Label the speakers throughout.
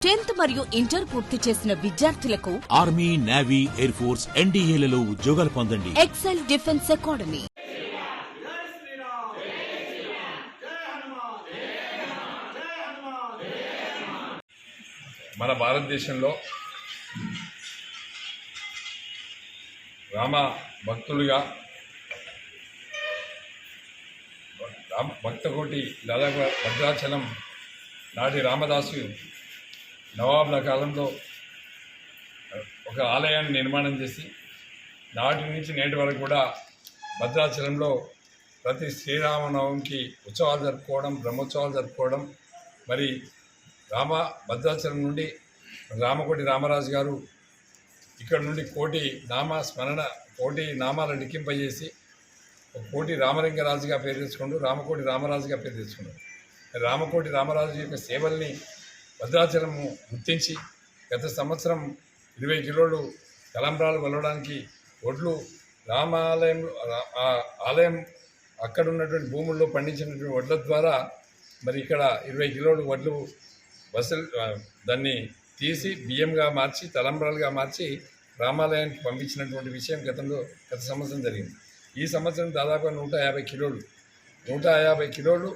Speaker 1: 10th మరియు inter పూర్తి చేసిన విద్యార్థులకు
Speaker 2: ఆర్మీ, నేవీ, ఎయిర్ ఫోర్స్, ఎన్డీఏలలో ఉద్యోగాలు పొందండి.
Speaker 1: Excel Defence Academy.
Speaker 3: మన భారతదేశంలో రామ భక్తులుగా భక్తకోటి దాదాపు భద్రాచలం నాటి రామదాసు నవాబుల కాలంలో ఒక ఆలయాన్ని నిర్మాణం చేసి నాటి నుంచి నేటి వరకు కూడా భద్రాచలంలో ప్రతి శ్రీరామనవమికి ఉత్సవాలు జరుపుకోవడం, బ్రహ్మోత్సవాలు జరుపుకోవడం. మరి భద్రాచలం నుండి రామకోటి రామరాజు గారు ఇక్కడ నుండి కోటి నామాల లిఖింపజేసి కోటి రామలింగరాజుగా పేరు తెచ్చుకుంటూ రామకోటి రామరాజుగా పేరు తెచ్చుకున్నారు. రామకోటి రామరాజు యొక్క సేవల్ని భద్రాచలము గుర్తించి గత సంవత్సరం 20 కిలోలు తలంబ్రాలు వెళ్ళడానికి ఒడ్లు ఆలయం అక్కడ ఉన్నటువంటి భూముల్లో పండించినటువంటి వడ్ల ద్వారా మరి ఇక్కడ 20 కిలోలు వడ్లు దాన్ని తీసి బియ్యంగా మార్చి తలంబ్రాలుగా మార్చి రామాలయానికి పంపించినటువంటి విషయం గత సంవత్సరం జరిగింది. ఈ సంవత్సరం దాదాపు 150 కిలోలు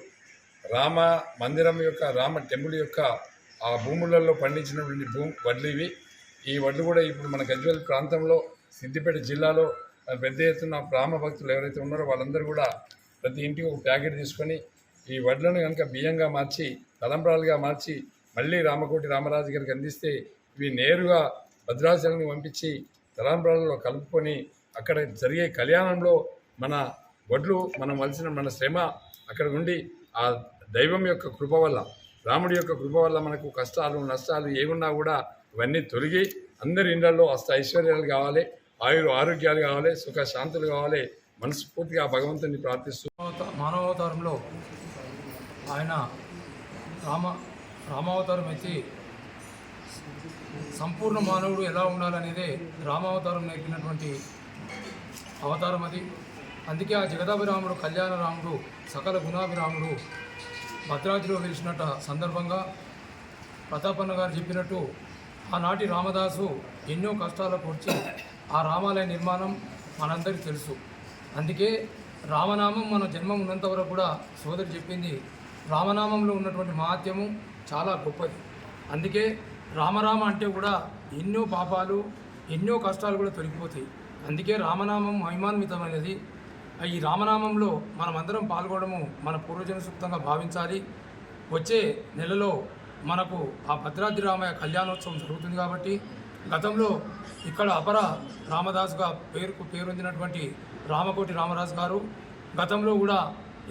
Speaker 3: రామ మందిరం యొక్క రామ టెంపుల్ యొక్క ఆ భూములలో పండించినటువంటి వడ్లు ఇవి. ఈ వడ్లు కూడా ఇప్పుడు మన గజ్వేల్ ప్రాంతంలో సిద్దిపేట జిల్లాలో పెద్ద ఎత్తున రామ భక్తులు ఎవరైతే ఉన్నారో వాళ్ళందరూ కూడా ప్రతి ఇంటికి ఒక ప్యాకెట్ తీసుకొని ఈ వడ్లను కనుక బియ్యంగా మార్చి తలంబ్రాలుగా మార్చి మళ్ళీ రామకోటి రామరాజు గారికి అందిస్తే ఇవి నేరుగా భద్రాచలాన్ని పంపించి తలంబ్రాలలో కలుపుకొని అక్కడ జరిగే కళ్యాణంలో మన వడ్లు మన శ్రమ అక్కడ ఉండి ఆ దైవం యొక్క కృప వల్ల, రాముడి యొక్క కృప వల్ల మనకు కష్టాలు నష్టాలు ఏమున్నా కూడా ఇవన్నీ తొలగి అందరి ఇళ్లలో ఐశ్వర్యాలు కావాలి, ఆరోగ్యాలు కావాలి, సుఖ శాంతులు కావాలి. మనస్ఫూర్తిగా భగవంతుని ప్రార్థిస్తూ
Speaker 4: మానవావతారంలో ఆయన రామావతారం ఎత్తి సంపూర్ణ మానవుడు ఎలా ఉండాలనేదే రామావతారం నేర్పినటువంటి అవతారం అది. అందుకే ఆ జగదాభిరాముడు, కళ్యాణ రాముడు, సకల గుణాభిరాముడు భద్రాద్రిలో వెలిసినట్టు సందర్భంగా ప్రతాపన్న గారు చెప్పినట్టు ఆనాటి రామదాసు ఎన్నో కష్టాలకు వచ్చి ఆ రామాలయ నిర్మాణం మనందరికీ తెలుసు. అందుకే రామనామం మన జన్మం ఉన్నంత వరకు కూడా సోదరి చెప్పింది, రామనామంలో ఉన్నటువంటి మహాత్యము చాలా గొప్పది. అందుకే రామరామ అంటే కూడా ఎన్నో పాపాలు, ఎన్నో కష్టాలు కూడా తొలగిపోతాయి. అందుకే రామనామం మహిమాన్వితమైనది. ఈ రామనామంలో మనమందరం పాల్గొనడము మన పూర్వజన సూక్తంగా భావించాలి. వచ్చే నెలలో మనకు ఆ భద్రాద్రి రామయ్య కళ్యాణోత్సవం జరుగుతుంది కాబట్టి గతంలో ఇక్కడ అపర రామదాసుగా పేరొందినటువంటి రామకోటి రామరాజు గారు గతంలో కూడా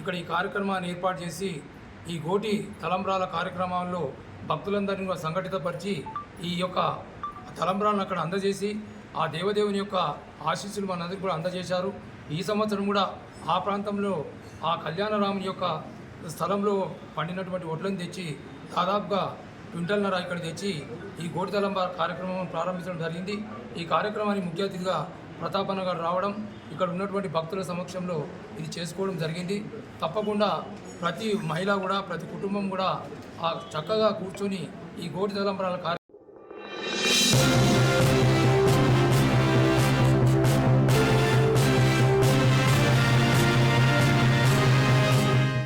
Speaker 4: ఇక్కడ ఈ కార్యక్రమాన్ని ఏర్పాటు చేసి ఈ గోటి తలంబ్రాల కార్యక్రమాల్లో భక్తులందరినీ కూడా సంఘటితపరిచి ఈ యొక్క తలంబ్రాలను అక్కడ అందజేసి ఆ దేవదేవుని యొక్క ఆశీస్సులు మనందరికీ కూడా అందజేశారు. ఈ సంవత్సరం కూడా ఆ ప్రాంతంలో ఆ కళ్యాణరాముని యొక్క స్థలంలో పండినటువంటి వడ్లను తెచ్చి దాదాపుగా క్వింటల్నర ఇక్కడ తెచ్చి ఈ గోటి తలంబ్రాల కార్యక్రమం ప్రారంభించడం జరిగింది. ఈ కార్యక్రమానికి ముఖ్య అతిథిగా ప్రతాపన్న గారు రావడం, ఇక్కడ ఉన్నటువంటి భక్తుల సమక్షంలో ఇది చేసుకోవడం జరిగింది. తప్పకుండా ప్రతి మహిళ కూడా, ప్రతి కుటుంబం కూడా చక్కగా కూర్చొని ఈ గోటి తలంబ్రాల